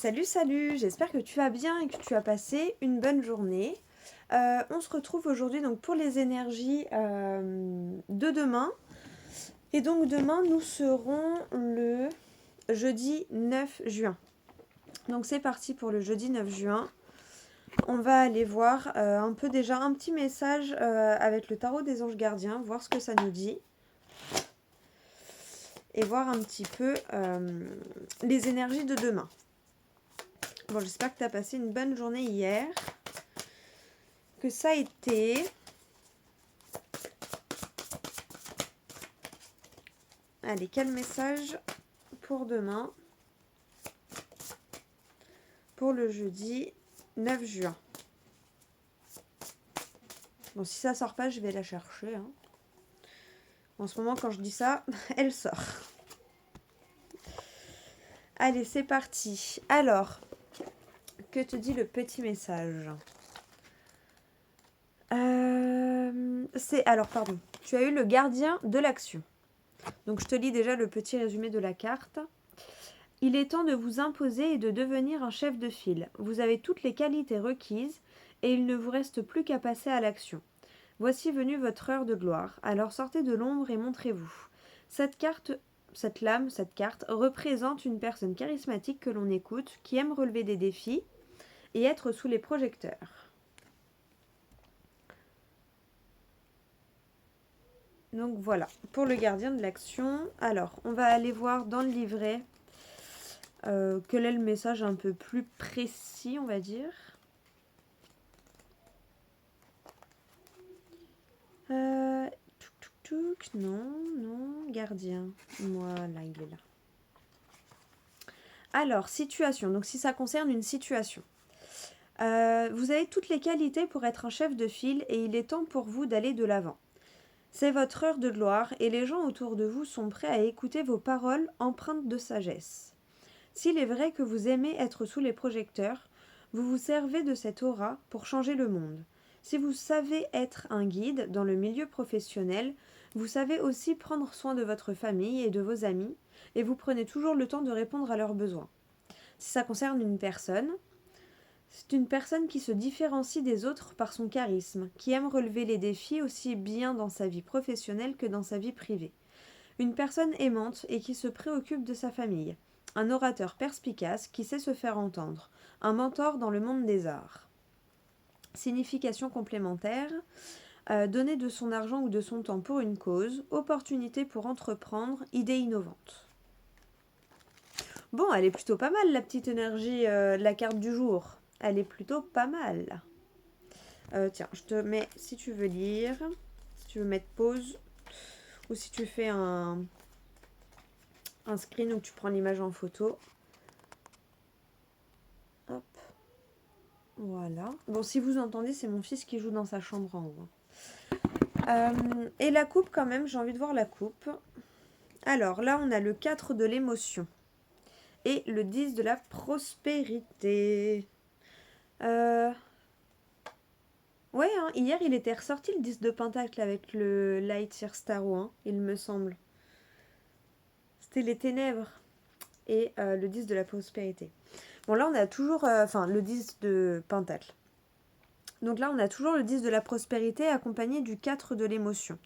Salut, salut, j'espère que tu vas bien et que tu as passé une bonne journée. On se retrouve aujourd'hui donc pour les énergies de demain. Et donc demain, nous serons le jeudi 9 juin. Donc c'est parti pour le jeudi 9 juin. On va aller voir un peu déjà un petit message avec le tarot des anges gardiens, voir ce que ça nous dit. Et voir un petit peu les énergies de demain. Bon, j'espère que tu as passé une bonne journée hier. Que ça a été. Allez, quel message pour demain, pour le jeudi 9 juin. Bon, si ça sort pas, je vais la chercher. Hein. En ce moment, quand je dis ça, elle sort. Allez, c'est parti. Alors, que te dit le petit message Alors, pardon. Tu as eu le gardien de l'action. Donc, je te lis déjà le petit résumé de la carte. Il est temps de vous imposer et de devenir un chef de file. Vous avez toutes les qualités requises et il ne vous reste plus qu'à passer à l'action. Voici venue votre heure de gloire, alors sortez de l'ombre et montrez-vous. Cette carte représente une personne charismatique que l'on écoute, qui aime relever des défis et être sous les projecteurs. Donc voilà, pour le gardien de l'action. Alors, on va aller voir dans le livret quel est le message un peu plus précis, on va dire. Non, gardien. Voilà, il est là. Alors, situation. Donc, si ça concerne une situation. Vous avez toutes les qualités pour être un chef de file et il est temps pour vous d'aller de l'avant. C'est votre heure de gloire et les gens autour de vous sont prêts à écouter vos paroles empreintes de sagesse. S'il est vrai que vous aimez être sous les projecteurs, vous vous servez de cette aura pour changer le monde. Si vous savez être un guide dans le milieu professionnel, vous savez aussi prendre soin de votre famille et de vos amis, et vous prenez toujours le temps de répondre à leurs besoins. Si ça concerne une personne, c'est une personne qui se différencie des autres par son charisme, qui aime relever les défis aussi bien dans sa vie professionnelle que dans sa vie privée. Une personne aimante et qui se préoccupe de sa famille. Un orateur perspicace qui sait se faire entendre. Un mentor dans le monde des arts. Signification complémentaire. Donner de son argent ou de son temps pour une cause. Opportunité pour entreprendre. Idée innovante. Bon, elle est plutôt pas mal la petite énergie de la carte du jour. Elle est plutôt pas mal. Tiens, je te mets, si tu veux lire, si tu veux mettre pause, ou si tu fais un screen où tu prends l'image en photo. Hop. Voilà. Bon, si vous entendez, c'est mon fils qui joue dans sa chambre en haut. Et la coupe quand même, j'ai envie de voir la coupe. Alors là, on a le 4 de l'émotion. Et le 10 de la prospérité. Ouais, hein, hier il était ressorti le 10 de Pentacle avec le Light sur Starro, hein, il me semble. C'était les ténèbres et le 10 de la prospérité. Bon, là on a toujours, le 10 de Pentacle. Donc là on a toujours le 10 de la prospérité accompagné du 4 de l'émotion.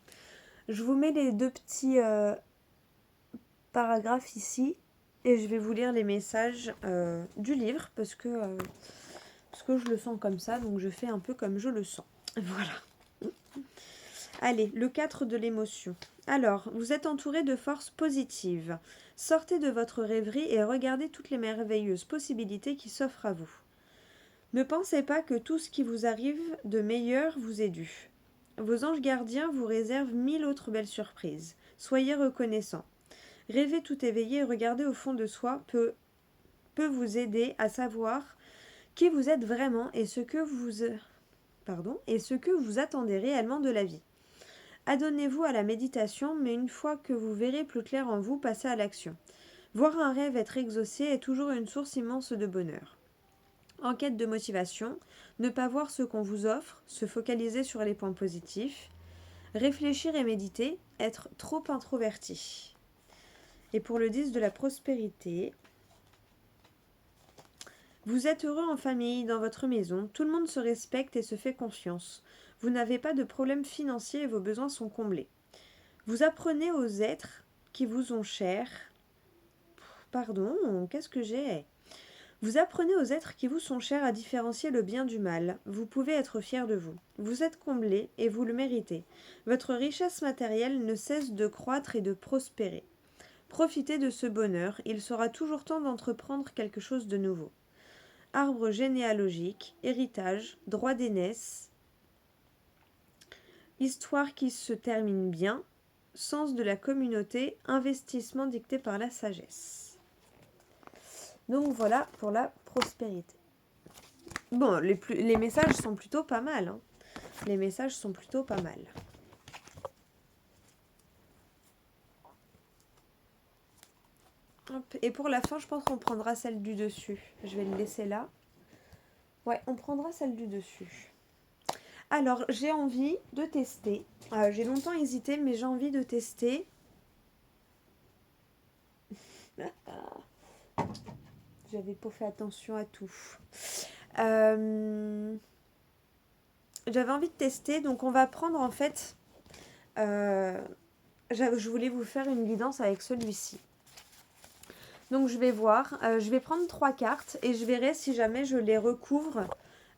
Je vous mets les deux petits paragraphes ici et je vais vous lire les messages du livre parce que je le sens comme ça, donc je fais un peu comme je le sens. Voilà. Allez, le 4 de l'émotion. Alors, vous êtes entouré de forces positives. Sortez de votre rêverie et regardez toutes les merveilleuses possibilités qui s'offrent à vous. Ne pensez pas que tout ce qui vous arrive de meilleur vous est dû. Vos anges gardiens vous réservent 1000 autres belles surprises. Soyez reconnaissants. Rêver tout éveillé et regarder au fond de soi peut vous aider à savoir qui vous êtes vraiment et ce que vous attendez réellement de la vie. Adonnez-vous à la méditation, mais une fois que vous verrez plus clair en vous, passez à l'action. Voir un rêve être exaucé est toujours une source immense de bonheur. En quête de motivation, ne pas voir ce qu'on vous offre, se focaliser sur les points positifs, réfléchir et méditer, être trop introverti. Et pour le 10 de la prospérité, Vous êtes heureux en famille, dans votre maison, tout le monde se respecte et se fait confiance. Vous n'avez pas de problèmes financiers et vos besoins sont comblés. Vous apprenez aux êtres qui vous ont chers. Pardon, qu'est-ce que j'ai? Vous apprenez aux êtres qui vous sont chers à différencier le bien du mal. Vous pouvez être fier de vous. Vous êtes comblé et vous le méritez. Votre richesse matérielle ne cesse de croître et de prospérer. Profitez de ce bonheur, il sera toujours temps d'entreprendre quelque chose de nouveau. Arbre généalogique, héritage, droit d'aînesse, histoire qui se termine bien, sens de la communauté, investissement dicté par la sagesse. Donc voilà pour la prospérité. Bon, les messages sont plutôt pas mal. Hein. Les messages sont plutôt pas mal. Hop. Et pour la fin, je pense qu'on prendra celle du dessus. Je vais le laisser là. Ouais, on prendra celle du dessus. Alors, j'ai envie de tester. J'ai longtemps hésité, mais j'ai envie de tester. J'avais pas fait attention à tout. J'avais envie de tester, donc on va prendre en fait... je voulais vous faire une guidance avec celui-ci. Donc je vais voir, je vais prendre 3 cartes et je verrai si jamais je les recouvre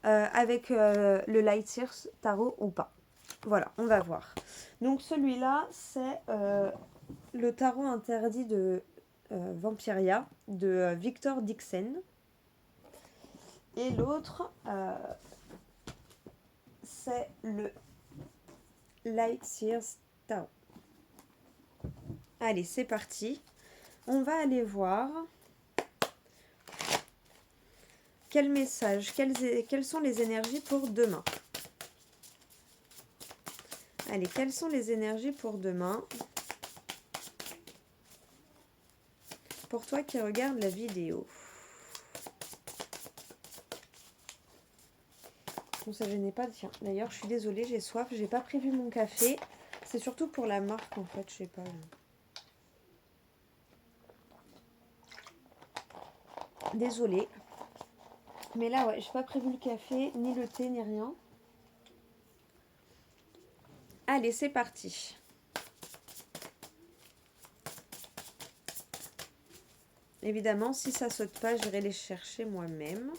avec le Light Seers Tarot ou pas. Voilà, on va voir. Donc celui-là, c'est le tarot interdit de Vampiria de Victor Dixon. Et l'autre, c'est le Light Seers Tarot. Allez, c'est parti. On va aller voir quel message, quelles sont les énergies pour demain. Allez, quelles sont les énergies pour demain? Pour toi qui regardes la vidéo. Bon, ça gênait pas. Tiens, d'ailleurs, je suis désolée, j'ai soif. J'ai pas prévu mon café. C'est surtout pour la marque, en fait. Je sais pas. Désolée. Mais là, ouais, j'ai pas prévu le café, ni le thé, ni rien. Allez, c'est parti. Évidemment, si ça saute pas, j'irai les chercher moi-même.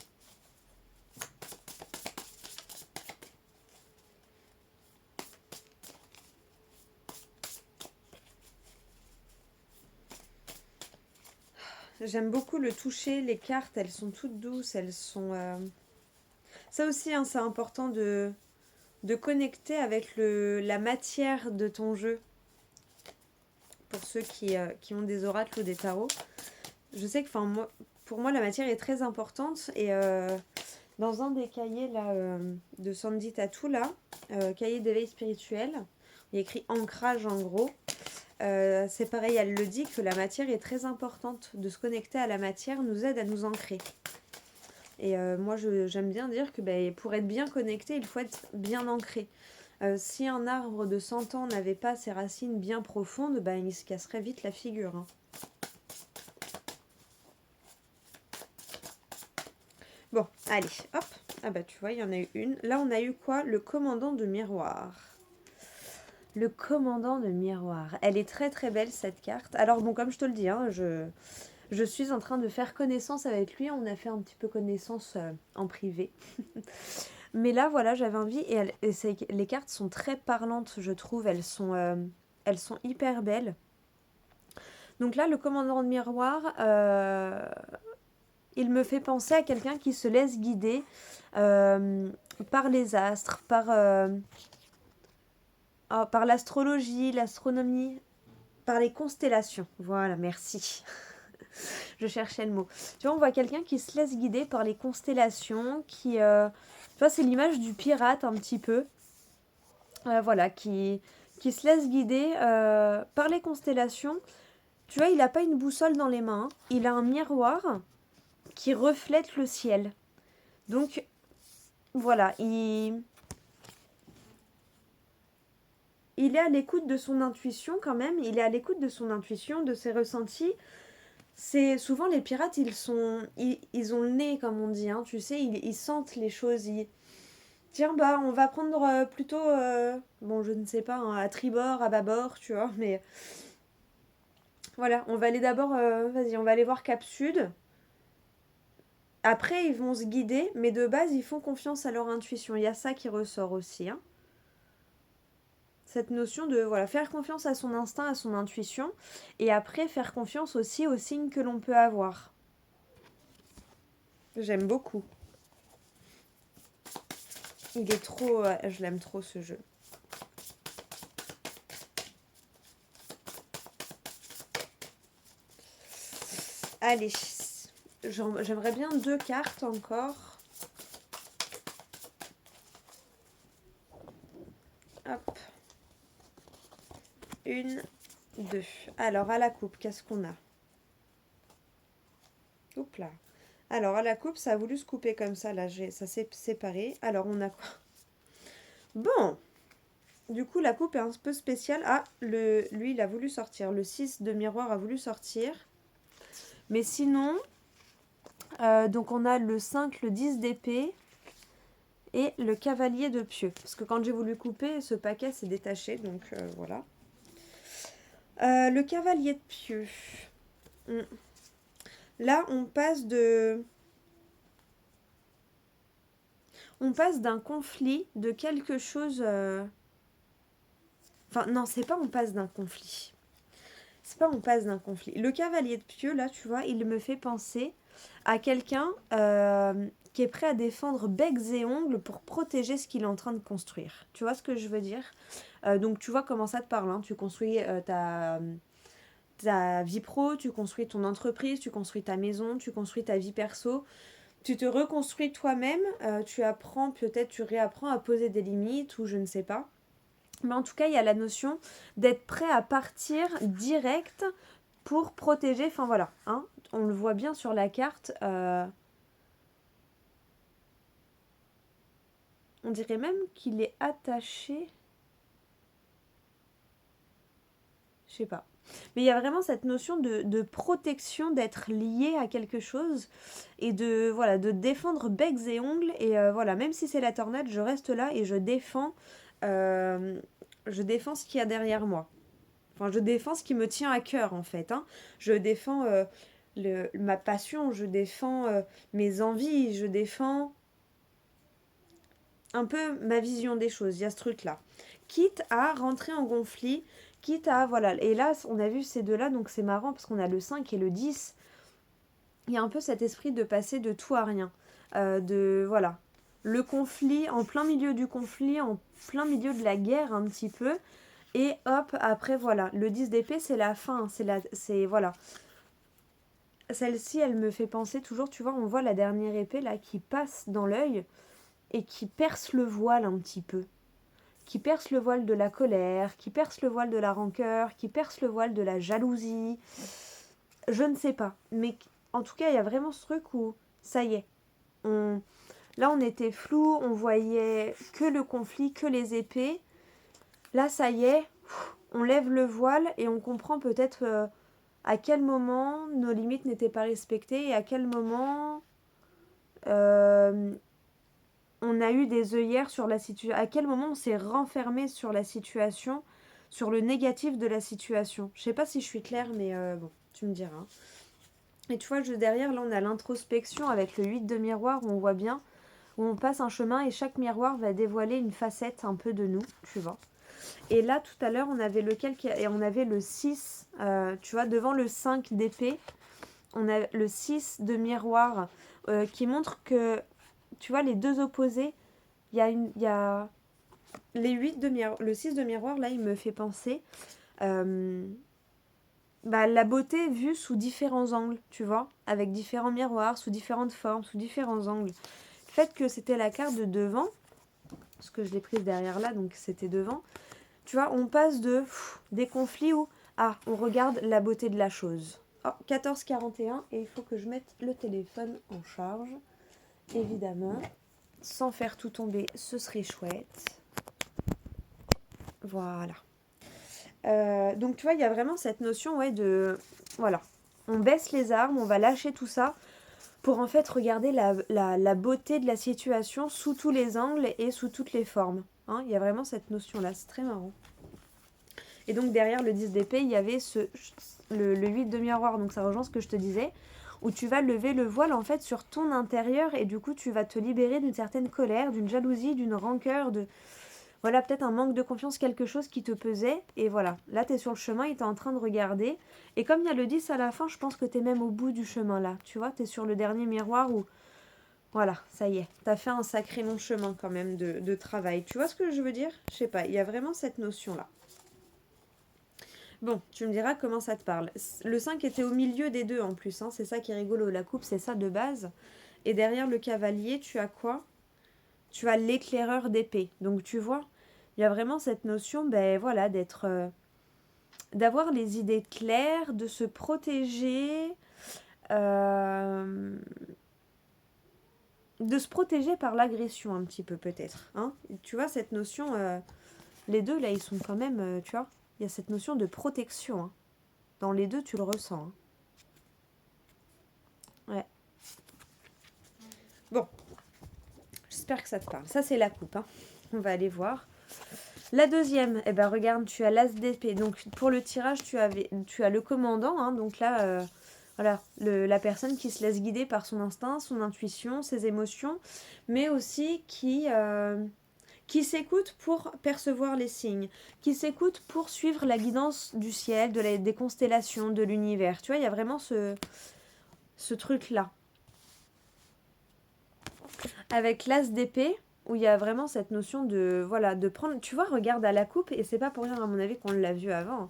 J'aime beaucoup le toucher. Les cartes, elles sont toutes douces. Elles sont... Ça aussi, hein, c'est important de connecter avec la matière de ton jeu. Pour ceux qui ont des oracles ou des tarots. Je sais que pour moi, la matière est très importante. Et dans un des cahiers là, de Sandy Tattoo, là, cahier d'éveil spirituel, il y a écrit ancrage en gros. C'est pareil, elle le dit que la matière est très importante. De se connecter à la matière nous aide à nous ancrer. Et moi, j'aime bien dire que pour être bien connecté, il faut être bien ancré. Si un arbre de 100 ans n'avait pas ses racines bien profondes, il se casserait vite la figure. Hein. Bon, allez, hop. Ah bah tu vois, il y en a eu une. Là, on a eu quoi? Le commandant de miroir. Le commandant de miroir. Elle est très très belle cette carte. Alors bon, comme je te le dis, hein, je suis en train de faire connaissance avec lui. On a fait un petit peu connaissance en privé. Mais là, voilà, j'avais envie. Les cartes sont très parlantes, je trouve. Elles sont hyper belles. Donc là, le commandant de miroir, il me fait penser à quelqu'un qui se laisse guider par les astres, par l'astrologie, l'astronomie, par les constellations. Voilà, merci. Je cherchais le mot. Tu vois, on voit quelqu'un qui se laisse guider par les constellations, tu vois, c'est l'image du pirate un petit peu. Voilà, qui se laisse guider par les constellations. Tu vois, il n'a pas une boussole dans les mains. Il a un miroir qui reflète le ciel. Donc, voilà, il est à l'écoute de son intuition quand même. Il est à l'écoute de son intuition, de ses ressentis. C'est souvent les pirates, ils ont le nez, comme on dit, hein, tu sais, ils sentent les choses. Tiens, bah, on va prendre plutôt, bon, je ne sais pas, hein, à tribord, à bâbord, tu vois, mais voilà, on va aller d'abord, vas-y, on va aller voir Cap Sud. Après, ils vont se guider, mais de base, ils font confiance à leur intuition. Il y a ça qui ressort aussi, hein. Cette notion de voilà, faire confiance à son instinct, à son intuition, et après faire confiance aussi aux signes que l'on peut avoir. J'aime beaucoup. Il est trop, je l'aime trop ce jeu. Allez, j'aimerais bien 2 cartes encore. Hop. 1, 2. Alors à la coupe, qu'est-ce qu'on a? Oups là. Alors à la coupe, ça a voulu se couper comme ça, là, ça s'est séparé. Alors on a quoi? Bon, du coup la coupe est un peu spéciale. Ah, lui il a voulu sortir, le 6 de miroir a voulu sortir. Mais sinon, donc on a le 5, le 10 d'épée et le cavalier de pieux. Parce que quand j'ai voulu couper, ce paquet s'est détaché, donc voilà. Le cavalier de pieux. Là, on passe d'un conflit, de quelque chose... Enfin, non, c'est pas on passe d'un conflit. C'est pas on passe d'un conflit. Le cavalier de pieux, là, tu vois, il me fait penser à quelqu'un qui est prêt à défendre becs et ongles pour protéger ce qu'il est en train de construire. Tu vois ce que je veux dire? Donc, tu vois comment ça te parle, hein. Tu construis ta vie pro, tu construis ton entreprise, tu construis ta maison, tu construis ta vie perso. Tu te reconstruis toi-même, tu apprends, peut-être tu réapprends à poser des limites ou je ne sais pas. Mais en tout cas, il y a la notion d'être prêt à partir direct pour protéger. Enfin voilà, hein, on le voit bien sur la carte. On dirait même qu'il est attaché. Je sais pas. Mais il y a vraiment cette notion de protection, d'être lié à quelque chose et de voilà de défendre becs et ongles. Et voilà, même si c'est la tornade, je reste là et euh, je défends ce qu'il y a derrière moi. Enfin, je défends ce qui me tient à cœur en fait, hein. Je défends ma passion, je défends mes envies, je défends un peu ma vision des choses. Il y a ce truc-là. Quitte à rentrer en conflit, quitte à... Voilà. Et là, on a vu ces deux-là, donc c'est marrant parce qu'on a le 5 et le 10. Il y a un peu cet esprit de passer de tout à rien. Voilà. Le conflit, en plein milieu du conflit, en plein milieu de la guerre un petit peu. Et hop, après, voilà. Le 10 d'épée, c'est la fin. Voilà. Celle-ci, elle me fait penser toujours, tu vois, on voit la dernière épée là qui passe dans l'œil et qui perce le voile un petit peu. Qui perce le voile de la colère, qui perce le voile de la rancœur, qui perce le voile de la jalousie. Je ne sais pas. Mais en tout cas, il y a vraiment ce truc où, ça y est, là on était flou, on voyait que le conflit, que les épées. Là, ça y est, on lève le voile et on comprend peut-être à quel moment nos limites n'étaient pas respectées et à quel moment on a eu des œillères sur la situation, à quel moment on s'est renfermé sur la situation, sur le négatif de la situation. Je sais pas si je suis claire, mais bon, tu me diras. Et tu vois, derrière, là, on a l'introspection avec le 8 de miroir, où on voit bien, où on passe un chemin et chaque miroir va dévoiler une facette un peu de nous, tu vois. Et là, tout à l'heure, on avait et on avait le 6, tu vois, devant le 5 d'épée, on a le 6 de miroir qui montre que, tu vois, les deux opposés, il y a les 8 de miroir, le 6 de miroir, là, il me fait penser la beauté vue sous différents angles, tu vois, avec différents miroirs, sous différentes formes, sous différents angles. Le fait que c'était la carte de devant, parce que je l'ai prise derrière là, donc c'était devant, tu vois, on passe des conflits où, on regarde la beauté de la chose. Oh, 14h41, et il faut que je mette le téléphone en charge, évidemment. Sans faire tout tomber, ce serait chouette. Voilà. Donc tu vois, il y a vraiment cette notion de... Voilà. On baisse les armes, on va lâcher tout ça pour en fait regarder la beauté de la situation sous tous les angles et sous toutes les formes. Hein, il y a vraiment cette notion-là, c'est très marrant. Et donc derrière le 10 d'épée, il y avait le 8 de miroir, donc ça rejoint ce que je te disais, où tu vas lever le voile en fait sur ton intérieur et du coup tu vas te libérer d'une certaine colère, d'une jalousie, d'une rancœur, de voilà peut-être un manque de confiance, quelque chose qui te pesait. Et voilà, là tu es sur le chemin et tu es en train de regarder. Et comme il y a le 10 à la fin, je pense que tu es même au bout du chemin là. Tu vois, tu es sur le dernier miroir où voilà, ça y est, tu as fait un sacré long chemin quand même de travail. Tu vois ce que je veux dire? Je sais pas, il y a vraiment cette notion là. Bon, tu me diras comment ça te parle. Le 5 était au milieu des deux en plus, hein. C'est ça qui est rigolo. La coupe, c'est ça de base. Et derrière le cavalier, tu as quoi? Tu as l'éclaireur d'épée. Donc tu vois, il y a vraiment cette notion, ben voilà, d'avoir les idées claires, de se protéger, euh, de se protéger par l'agression un petit peu peut-être. Hein, tu vois, cette notion, les deux là, ils sont quand même, tu vois, il y a cette notion de protection. Hein. Dans les deux, tu le ressens. Hein. Ouais. Bon, j'espère que ça te parle. Ça, c'est la coupe. Hein. On va aller voir. La deuxième, eh ben, regarde, tu as l'as d'épée. Donc, pour le tirage, tu as le commandant. Hein. Donc là, voilà, la personne qui se laisse guider par son instinct, son intuition, ses émotions, mais aussi qui s'écoute pour percevoir les signes, qui s'écoute pour suivre la guidance du ciel, des constellations, de l'univers. Tu vois, il y a vraiment ce truc-là. Avec l'as d'épée, où il y a vraiment cette notion de, voilà, de prendre... Tu vois, regarde à la coupe, et c'est pas pour rien à mon avis qu'on l'a vu avant.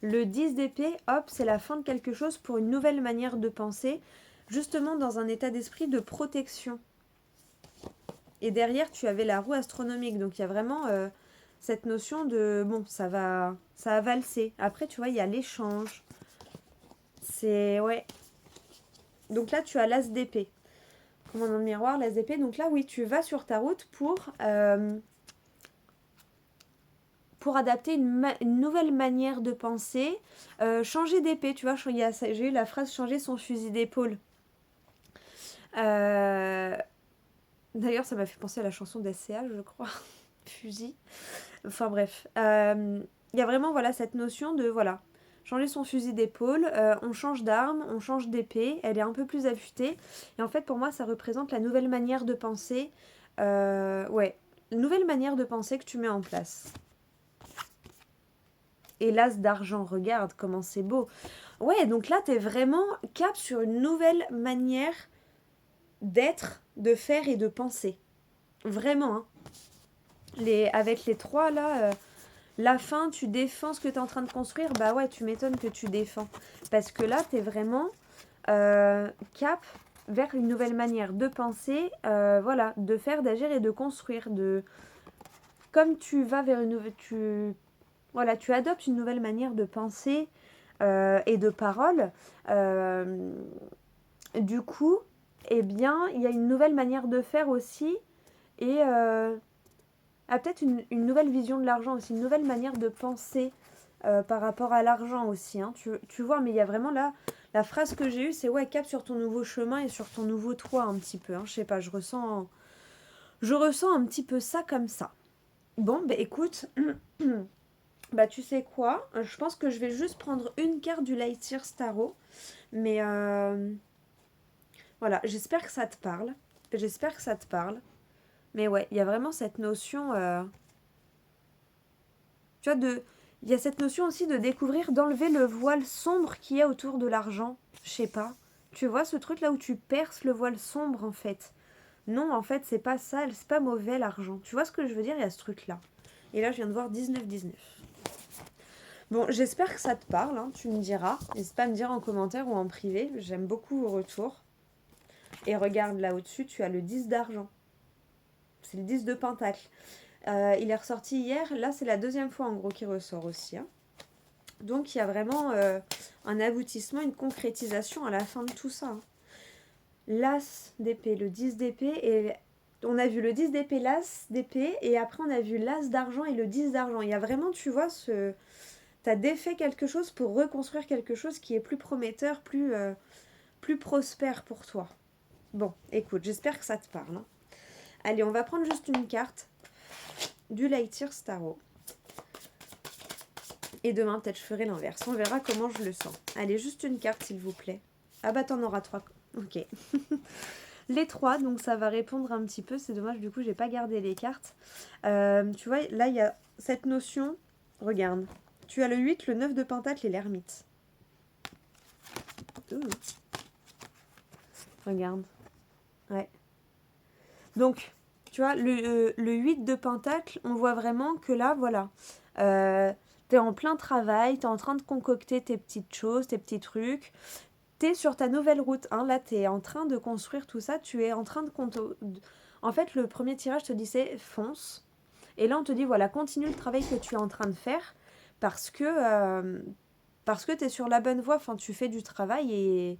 Le 10 d'épée, hop, c'est la fin de quelque chose pour une nouvelle manière de penser, justement dans un état d'esprit de protection. Et derrière, tu avais la roue astronomique, donc il y a vraiment cette notion de, bon, ça va valser. Après, tu vois, il y a l'échange. C'est, ouais. Donc là, tu as l'as d'épée. Commandant de miroir, l'as d'épée. Donc là, oui, tu vas sur ta route pour adapter une nouvelle manière de penser, changer d'épée, tu vois, j'ai eu la phrase changer son fusil d'épaule. D'ailleurs, ça m'a fait penser à la chanson d'SCA, je crois, fusil. Enfin bref, il y a vraiment voilà cette notion de voilà changer son fusil d'épaule, on change d'arme, on change d'épée, elle est un peu plus affûtée. Et en fait, pour moi, ça représente la nouvelle manière de penser, ouais, une nouvelle manière de penser que tu mets en place. Et l'as d'argent, regarde comment c'est beau. Ouais, donc là, t'es vraiment cap sur une nouvelle manière d'être, de faire et de penser. Vraiment, hein. Avec les trois, là, la fin, tu défends ce que t'es en train de construire. Bah ouais, tu m'étonnes que tu défends. Parce que là, t'es vraiment cap vers une nouvelle manière de penser, voilà, de faire, d'agir et de construire. Comme tu vas vers une nouvelle... Voilà, tu adoptes une nouvelle manière de penser et de parole. Du coup, eh bien, il y a une nouvelle manière de faire aussi et peut-être une nouvelle vision de l'argent aussi, une nouvelle manière de penser par rapport à l'argent aussi. Hein. Tu vois, mais il y a vraiment là, la phrase que j'ai eue, c'est ouais, cap sur ton nouveau chemin et sur ton nouveau toit un petit peu. Hein. Je sais pas, je ressens un petit peu ça comme ça. Bon, bah écoute... Bah tu sais quoi, je pense que je vais juste prendre une carte du Lightyear Starro. Mais voilà, j'espère que ça te parle. J'espère que ça te parle. Mais ouais, il y a vraiment cette notion... tu vois, il y a cette notion aussi de découvrir, d'enlever le voile sombre qu'il y a autour de l'argent. Je sais pas. Tu vois ce truc là où tu perces le voile sombre en fait. Non, en fait, c'est pas ça, c'est pas mauvais l'argent. Tu vois ce que je veux dire? Il y a ce truc là. Et là, je viens de voir 19-19. Bon, j'espère que ça te parle, hein, tu me diras. N'hésite pas à me dire en commentaire ou en privé. J'aime beaucoup vos retours. Et regarde là au-dessus, tu as le 10 d'argent. C'est le 10 de pentacle. Il est ressorti hier. Là, c'est la deuxième fois en gros qu'il ressort aussi. Hein. Donc, il y a vraiment un aboutissement, une concrétisation à la fin de tout ça. Hein. L'as d'épée, le 10 d'épée. Et on a vu le 10 d'épée, l'as d'épée. Et après, on a vu l'as d'argent et le 10 d'argent. Il y a vraiment, tu vois, T'as défait quelque chose pour reconstruire quelque chose qui est plus prometteur, plus prospère pour toi. Bon, écoute, j'espère que ça te parle. Hein. Allez, on va prendre juste une carte du Lightyear Tarot. Et demain, peut-être je ferai l'inverse. On verra comment je le sens. Allez, juste une carte, s'il vous plaît. Ah bah, t'en auras 3. Ok. Les 3, donc ça va répondre un petit peu. C'est dommage, du coup, j'ai pas gardé les cartes. Tu vois, là, il y a cette notion. Regarde. Tu as le 8, le 9 de Pentacle et l'ermite. Regarde. Ouais. Donc, tu vois, le 8 de Pentacle, on voit vraiment que là, voilà. T'es en plein travail, t'es en train de concocter tes petites choses, tes petits trucs. T'es sur ta nouvelle route. Hein, là, t'es en train de construire tout ça. Tu es en train de... En fait, le premier tirage te disait fonce. Et là, on te dit, voilà, continue le travail que tu es en train de faire parce que tu es sur la bonne voie. Enfin, tu fais du travail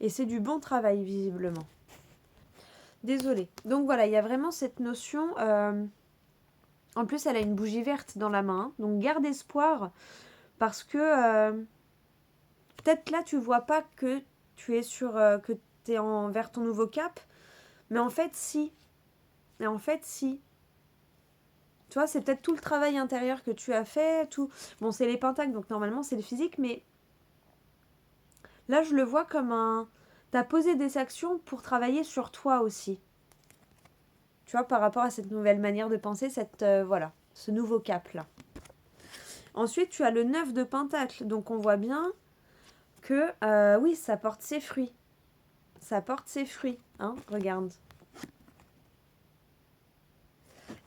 et c'est du bon travail, visiblement. Désolée. Donc voilà, il y a vraiment cette notion... En plus, elle a une bougie verte dans la main. Donc garde espoir parce que peut-être là, tu vois pas que tu es que tu es vers ton nouveau cap. Mais en fait, si. Et en fait, si. Tu vois, c'est peut-être tout le travail intérieur que tu as fait. Tout. Bon, c'est les pentacles, donc normalement, c'est le physique. Mais là, je le vois comme un... Tu as posé des actions pour travailler sur toi aussi. Tu vois, par rapport à cette nouvelle manière de penser, voilà, ce nouveau cap-là. Ensuite, tu as le 9 de Pentacle. Donc, on voit bien que, oui, ça porte ses fruits. Ça porte ses fruits, hein, regarde.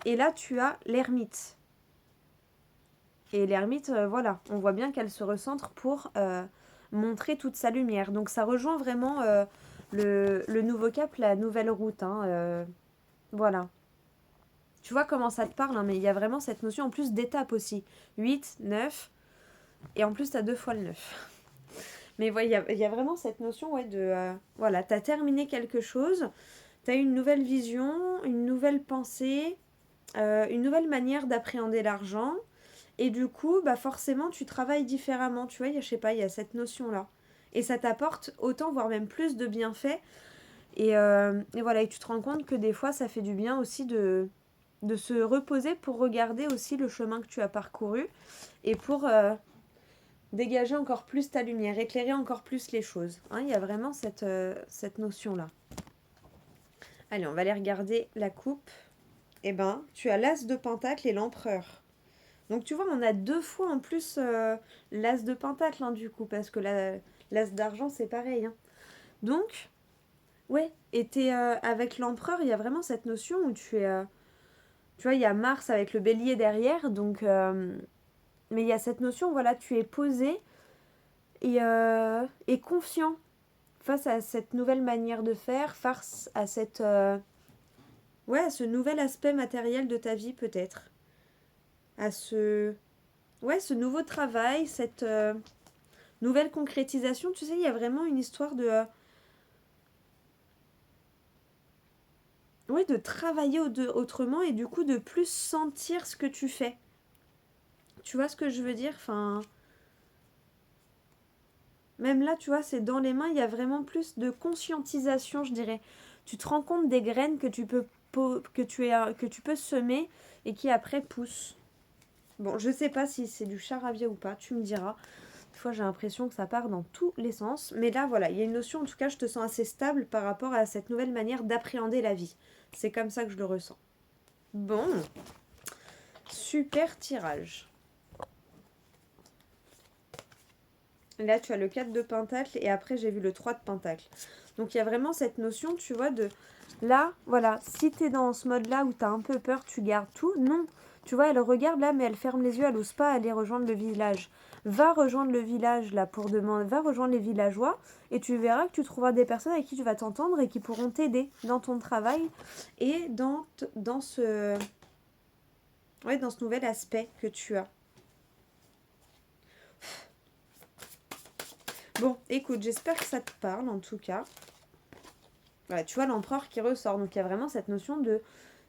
Et là, tu as l'ermite. Et l'ermite, voilà, on voit bien qu'elle se recentre pour montrer toute sa lumière. Donc, ça rejoint vraiment le nouveau cap, la nouvelle route, hein, voilà. Tu vois comment ça te parle, hein, mais il y a vraiment cette notion en plus d'étape aussi. 8, 9, et en plus, tu as 2 fois le 9. Mais voilà, il y a vraiment cette notion ouais, de... voilà, tu as terminé quelque chose, tu as une nouvelle vision, une nouvelle pensée, une nouvelle manière d'appréhender l'argent. Et du coup, bah forcément, tu travailles différemment. Tu vois, je sais pas, il y a cette notion-là. Et ça t'apporte autant, voire même plus de bienfaits. Et voilà, et tu te rends compte que des fois, ça fait du bien aussi de se reposer pour regarder aussi le chemin que tu as parcouru et pour dégager encore plus ta lumière, éclairer encore plus les choses. Hein, il y a vraiment cette notion-là. Allez, on va aller regarder la coupe. Eh ben, tu as l'as de pentacle et l'empereur. Donc tu vois, on a 2 fois en plus l'as de pentacle, hein, du coup, parce que l'as d'argent, c'est pareil. Hein. Donc, ouais, et avec l'empereur, il y a vraiment cette notion où tu es... tu vois, il y a Mars avec le bélier derrière, donc... mais il y a cette notion, voilà, tu es posé et confiant face à cette nouvelle manière de faire, face à ouais, à ce nouvel aspect matériel de ta vie peut-être. À ouais, ce nouveau travail, cette nouvelle concrétisation. Tu sais, il y a vraiment une histoire ouais, de travailler autrement et du coup de plus sentir ce que tu fais. Tu vois ce que je veux dire? Enfin, même là, tu vois, c'est dans les mains, il y a vraiment plus de conscientisation, je dirais. Tu te rends compte des graines que tu peux que tu peux semer et qui après poussent. Bon, je sais pas si c'est du charabia ou pas, tu me diras. Des fois, j'ai l'impression que ça part dans tous les sens. Mais là, voilà, il y a une notion, en tout cas, je te sens assez stable par rapport à cette nouvelle manière d'appréhender la vie. C'est comme ça que je le ressens. Bon, super tirage. Là, tu as le 4 de pentacle et après, j'ai vu le 3 de pentacle. Donc, il y a vraiment cette notion, tu vois, de... Là, voilà, si tu es dans ce mode-là où tu as un peu peur, tu gardes tout. Non, tu vois, elle regarde là, mais elle ferme les yeux, elle n'ose pas aller rejoindre le village. Va rejoindre le village, là, pour demander... Va rejoindre les villageois et tu verras que tu trouveras des personnes avec qui tu vas t'entendre et qui pourront t'aider dans ton travail et dans ce... Ouais, dans ce nouvel aspect que tu as. Bon, écoute, j'espère que ça te parle en tout cas. Voilà, tu vois l'empereur qui ressort. Donc il y a vraiment cette notion de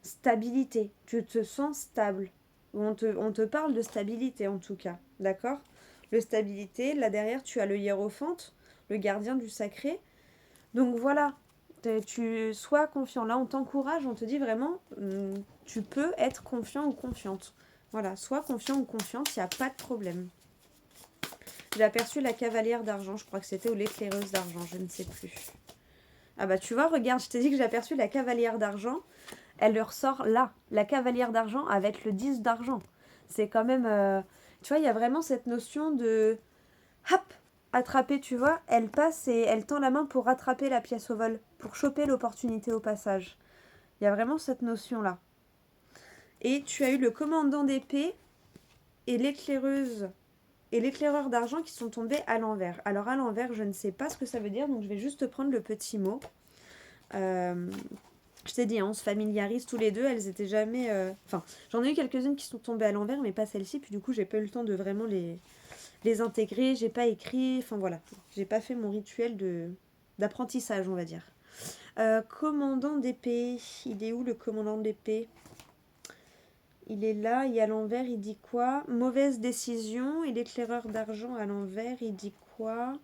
stabilité. Tu te sens stable. On te parle de stabilité en tout cas. D'accord ? le stabilité. Là derrière, tu as le hiérophante, le gardien du sacré. Donc voilà, tu sois confiant. Là, on t'encourage, on te dit vraiment, tu peux être confiant ou confiante. Voilà, sois confiant ou confiante, il n'y a pas de problème. J'ai aperçu la cavalière d'argent, je crois que c'était, ou l'éclaireuse d'argent, je ne sais plus. Ah bah tu vois, regarde, je t'ai dit que j'ai aperçu la cavalière d'argent. Elle leur sort là, la cavalière d'argent avec le 10 d'argent. C'est quand même... tu vois, il y a vraiment cette notion de... Hop, attraper, tu vois. Elle passe et elle tend la main pour rattraper la pièce au vol, pour choper l'opportunité au passage. Il y a vraiment cette notion-là. Et tu as eu le commandant d'épée et l'éclaireuse et l'éclaireur d'argent qui sont tombés à l'envers. Alors à l'envers, je ne sais pas ce que ça veut dire, donc je vais juste prendre le petit mot. Je t'ai dit, hein, on se familiarise tous les deux, elles étaient jamais... Enfin, j'en ai eu quelques-unes qui sont tombées à l'envers, mais pas celle-ci, puis du coup, j'ai pas eu le temps de vraiment les intégrer, j'ai pas écrit, enfin voilà, j'ai pas fait mon rituel d'apprentissage, on va dire. Commandant d'épée, il est où le commandant d'épée? Il est là, et à l'envers, il dit quoi? Mauvaise décision, et l'éclaireur d'argent à l'envers, il dit quoi?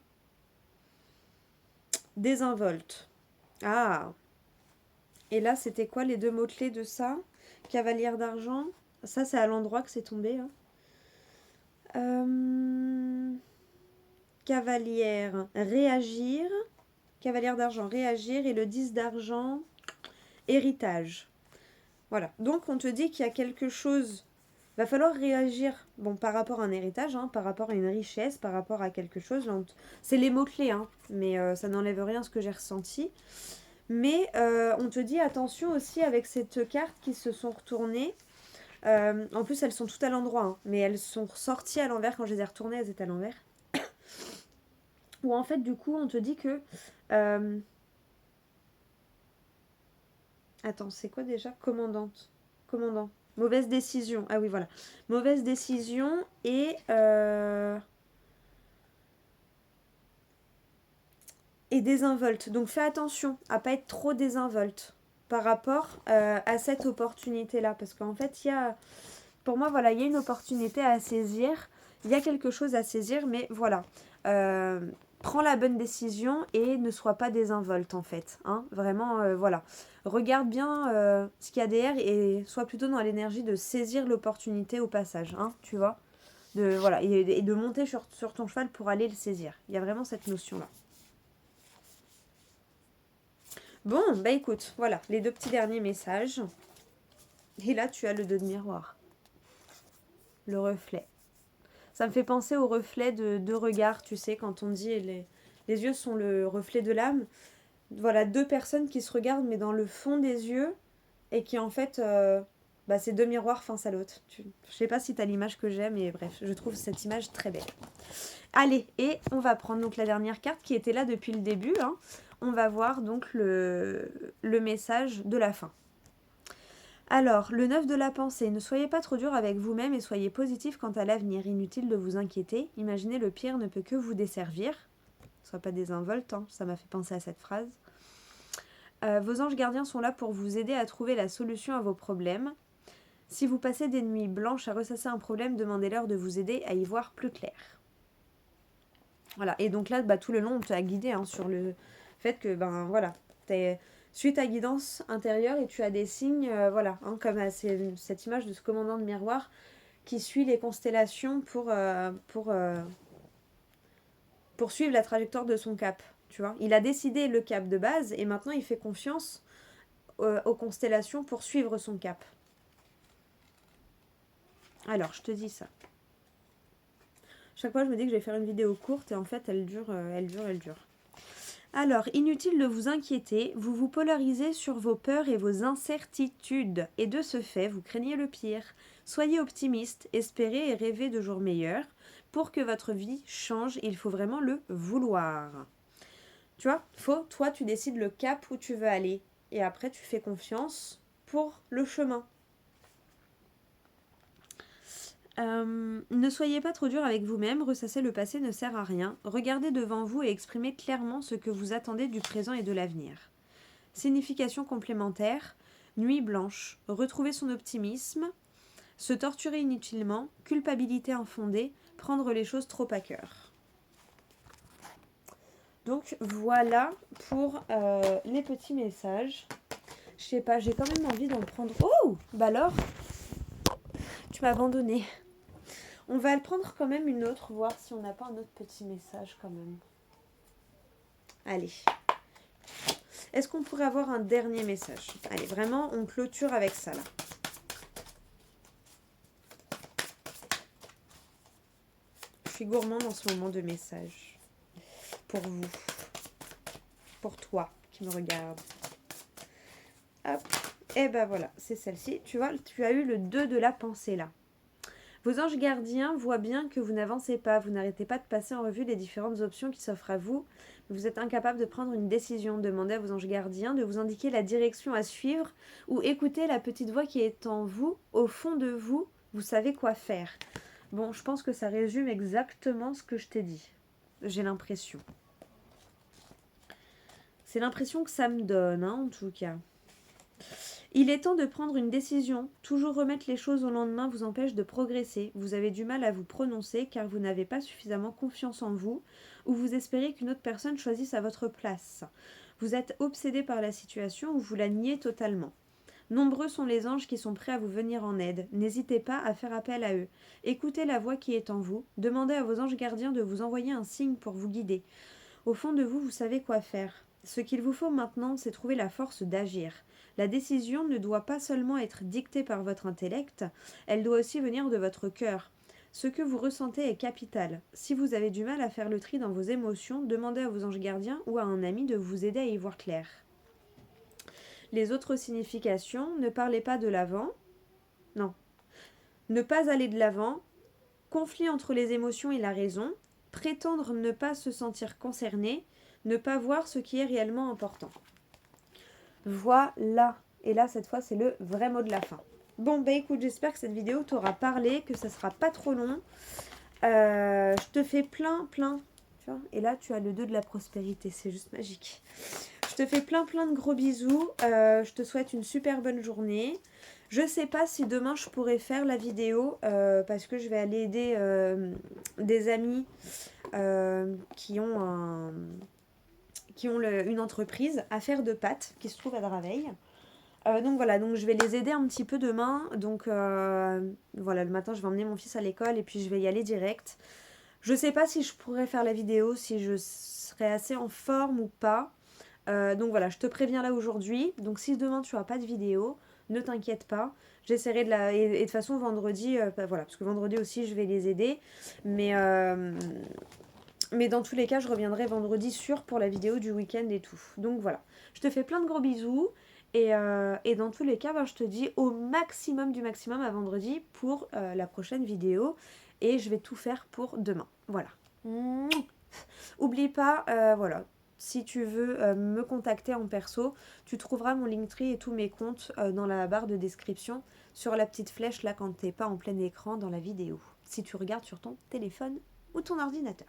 Désinvolte. Ah! Et là, c'était quoi les deux mots-clés de ça? Cavalière d'argent. Ça, c'est à l'endroit que c'est tombé. Hein. Cavalière, réagir. Cavalière d'argent, réagir. Et le 10 d'argent, héritage. Voilà. Donc, on te dit qu'il y a quelque chose. Va falloir réagir. Bon, par rapport à un héritage, hein, par rapport à une richesse, par rapport à quelque chose. C'est les mots-clés, hein, mais ça n'enlève rien à ce que j'ai ressenti. Mais on te dit attention aussi avec cette carte qui se sont retournées. En plus, elles sont toutes à l'endroit, hein, mais elles sont sorties à l'envers. Quand je les ai retournées, elles étaient à l'envers. Ou en fait, du coup, on te dit que... Attends, c'est quoi déjà? Commandante. Commandant. Mauvaise décision. Ah oui, voilà. Mauvaise décision et désinvolte. Donc fais attention à pas être trop désinvolte par rapport à cette opportunité-là. Parce qu'en fait, il y a... Pour moi, voilà, il y a une opportunité à saisir. Il y a quelque chose à saisir, mais voilà. Prends la bonne décision et ne sois pas désinvolte, en fait. Hein. Vraiment, voilà. Regarde bien ce qu'il y a derrière et sois plutôt dans l'énergie de saisir l'opportunité au passage, hein, tu vois. Voilà, et de monter sur ton cheval pour aller le saisir. Il y a vraiment cette notion-là. Bon, bah écoute, voilà, les deux petits derniers messages. Et là, tu as le 2 de miroir. Le reflet. Ça me fait penser au reflet de regard, tu sais, quand on dit les yeux sont le reflet de l'âme. Voilà, deux personnes qui se regardent, mais dans le fond des yeux, et qui en fait, c'est deux miroirs face à l'autre. Je sais pas si tu as l'image que j'ai, mais bref, je trouve cette image très belle. Allez, et on va prendre donc la dernière carte qui était là depuis le début. Hein. On va voir donc le message de la fin. Alors, le 9 de la pensée, ne soyez pas trop dur avec vous-même et soyez positif quant à l'avenir. Inutile de vous inquiéter, imaginez le pire ne peut que vous desservir. Sois pas désinvolte, hein, ça m'a fait penser à cette phrase. Vos anges gardiens sont là pour vous aider à trouver la solution à vos problèmes. Si vous passez des nuits blanches à ressasser un problème, demandez-leur de vous aider à y voir plus clair. Voilà, et donc là, tout le long, on t'a guidé hein, sur le fait que, suis ta guidance intérieure et tu as des signes, comme cette image de ce commandant de miroir qui suit les constellations pour suivre la trajectoire de son cap, tu vois. Il a décidé le cap de base et maintenant il fait confiance aux constellations pour suivre son cap. Alors, je te dis ça. Chaque fois, je me dis que je vais faire une vidéo courte et en fait, elle dure. Alors, inutile de vous inquiéter, vous vous polarisez sur vos peurs et vos incertitudes. Et de ce fait, vous craignez le pire. Soyez optimiste, espérez et rêvez de jours meilleurs. Pour que votre vie change, il faut vraiment le vouloir. Tu vois, toi, tu décides le cap où tu veux aller. Et après, tu fais confiance pour le chemin. Ne soyez pas trop dur avec vous-même, ressasser le passé ne sert à rien. Regardez devant vous et exprimez clairement ce que vous attendez du présent et de l'avenir. Signification complémentaire, nuit blanche, retrouver son optimisme, se torturer inutilement, culpabilité infondée, prendre les choses trop à cœur. Donc voilà pour les petits messages. Je sais pas, j'ai quand même envie d'en prendre... Oh, bah alors, tu m'as abandonné. On va le prendre quand même une autre, voir si on n'a pas un autre petit message quand même. Allez. Est-ce qu'on pourrait avoir un dernier message? Allez, vraiment, on clôture avec ça là. Je suis gourmande en ce moment de messages. Pour vous. Pour toi qui me regarde. Hop. Et ben voilà, c'est celle-ci. Tu vois, tu as eu le 2 de la pensée là. Vos anges gardiens voient bien que vous n'avancez pas, vous n'arrêtez pas de passer en revue les différentes options qui s'offrent à vous. Vous êtes incapable de prendre une décision. Demandez à vos anges gardiens de vous indiquer la direction à suivre ou écoutez la petite voix qui est en vous, au fond de vous, vous savez quoi faire. Bon, je pense que ça résume exactement ce que je t'ai dit. J'ai l'impression. C'est l'impression que ça me donne, hein, en tout cas. Il est temps de prendre une décision. Toujours remettre les choses au lendemain vous empêche de progresser. Vous avez du mal à vous prononcer car vous n'avez pas suffisamment confiance en vous ou vous espérez qu'une autre personne choisisse à votre place. Vous êtes obsédé par la situation ou vous la niez totalement. Nombreux sont les anges qui sont prêts à vous venir en aide. N'hésitez pas à faire appel à eux. Écoutez la voix qui est en vous. Demandez à vos anges gardiens de vous envoyer un signe pour vous guider. Au fond de vous, vous savez quoi faire. Ce qu'il vous faut maintenant, c'est trouver la force d'agir. La décision ne doit pas seulement être dictée par votre intellect, elle doit aussi venir de votre cœur. Ce que vous ressentez est capital. Si vous avez du mal à faire le tri dans vos émotions, demandez à vos anges gardiens ou à un ami de vous aider à y voir clair. Les autres significations, ne parlez pas de l'avant. Non. Ne pas aller de l'avant. Conflit entre les émotions et la raison. Prétendre ne pas se sentir concerné. Ne pas voir ce qui est réellement important. Voilà. Et là, cette fois, c'est le vrai mot de la fin. Bon, bah écoute, j'espère que cette vidéo t'aura parlé, que ça sera pas trop long. Je te fais plein. Tu vois, et là, tu as le 2 de la prospérité. C'est juste magique. Je te fais plein de gros bisous. Je te souhaite une super bonne journée. Je sais pas si demain, je pourrai faire la vidéo parce que je vais aller aider des amis qui ont une entreprise à faire de pâtes qui se trouve à Draveil. Donc voilà, donc je vais les aider un petit peu demain. Donc voilà, le matin je vais emmener mon fils à l'école et puis je vais y aller direct. Je sais pas si je pourrais faire la vidéo, si je serai assez en forme ou pas. Donc voilà, je te préviens là aujourd'hui. Donc si demain tu n'auras pas de vidéo, ne t'inquiète pas. J'essaierai de la... Et de toute façon vendredi, voilà, parce que vendredi aussi je vais les aider. Mais dans tous les cas, je reviendrai vendredi sûr pour la vidéo du week-end et tout. Donc voilà, je te fais plein de gros bisous. Et dans tous les cas, je te dis au maximum du maximum à vendredi pour la prochaine vidéo. Et je vais tout faire pour demain. Voilà. Oublie pas, voilà, si tu veux me contacter en perso, tu trouveras mon Linktree et tous mes comptes dans la barre de description sur la petite flèche là quand t'es pas en plein écran dans la vidéo. Si tu regardes sur ton téléphone ou ton ordinateur.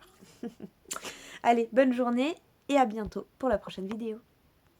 Allez, bonne journée et à bientôt pour la prochaine vidéo.